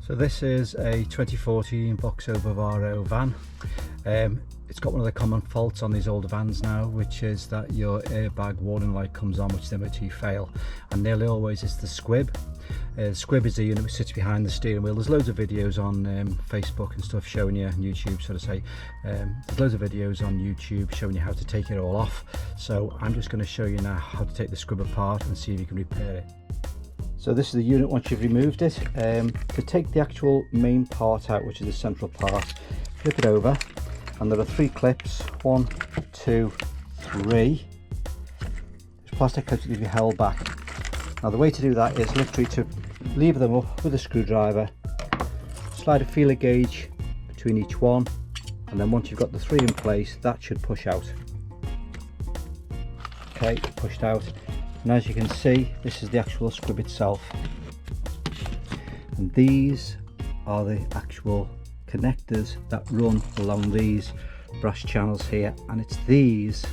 So this is a 2014 Vauxhall Vivaro van. It's got one of the common faults on these older vans now, which is that your airbag warning light comes on, which is the MOT fail, and nearly always it's the squib. Squib is the unit which sits behind the steering wheel. There's loads of videos on Facebook and stuff showing you, and YouTube, so to say. There's loads of videos on YouTube showing you how to take it all off. So I'm just going to show you now how to take the squib apart and see if you can repair it. So this is the unit once you've removed it. To take the actual main part out, which is the central part, flip it over, and there are 3 clips, 1, 2, 3. There's plastic clips that need to be held back. Now the way to do that is literally to lever them up with a screwdriver, slide a feeler gauge between each one, and then once you've got the 3 in place, that should push out. Okay, pushed out. And as you can see, this is the actual squib itself, and these are the actual connectors that run along these brass channels here, and it's these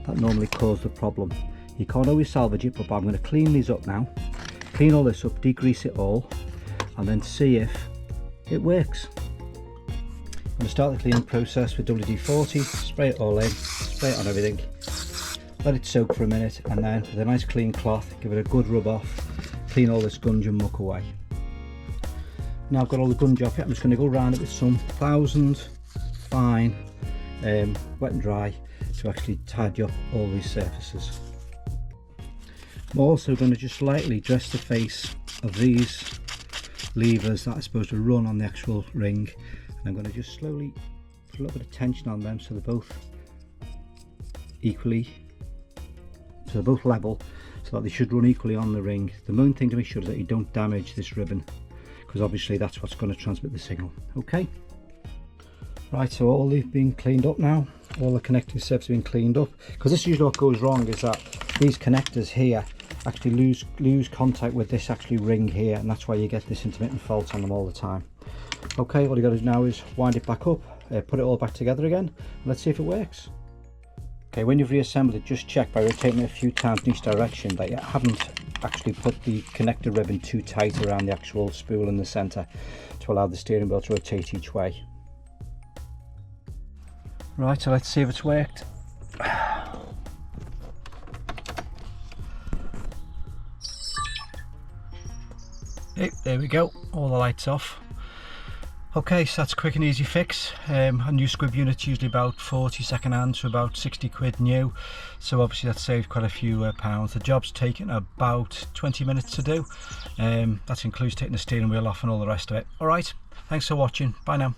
that normally cause the problem. You can't always salvage it, but I'm going to clean these up now, clean all this up, degrease it all, and then see if it works. I'm going to start the cleaning process with WD-40, spray it all in, spray it on everything, let it soak for a minute, and then with a nice clean cloth give it a good rub off, clean all this gunge and muck away. Now I've got all the gunge off it, I'm just going to go around it with some 1000 fine wet and dry to actually tidy up all these surfaces. I'm also going to just lightly dress the face of these levers that are supposed to run on the actual ring, and I'm going to just slowly put a little bit of tension on them so they're both level, so that they should run equally on the ring. The main thing to make sure is that you don't damage this ribbon, because obviously that's what's going to transmit the signal. Okay, right, so all they've been cleaned up now, all the connecting surfaces have been cleaned up, because this is usually what goes wrong, is that these connectors here actually lose contact with this actually ring here, and that's why you get this intermittent fault on them all the time. Okay, all you got to do now is wind it back up, put it all back together again, and let's see if it works. Okay, when you've reassembled it, just check by rotating it a few times in each direction that you haven't actually put the connector ribbon too tight around the actual spool in the centre to allow the steering wheel to rotate each way. Right, so let's see if it's worked. Hey, there we go, all the lights off. Okay, so that's a quick and easy fix. A new squib unit's usually about 40 second hand, so about 60 quid new. So obviously that saved quite a few pounds. The job's taken about 20 minutes to do. That includes taking the steering wheel off and all the rest of it. Alright, thanks for watching. Bye now.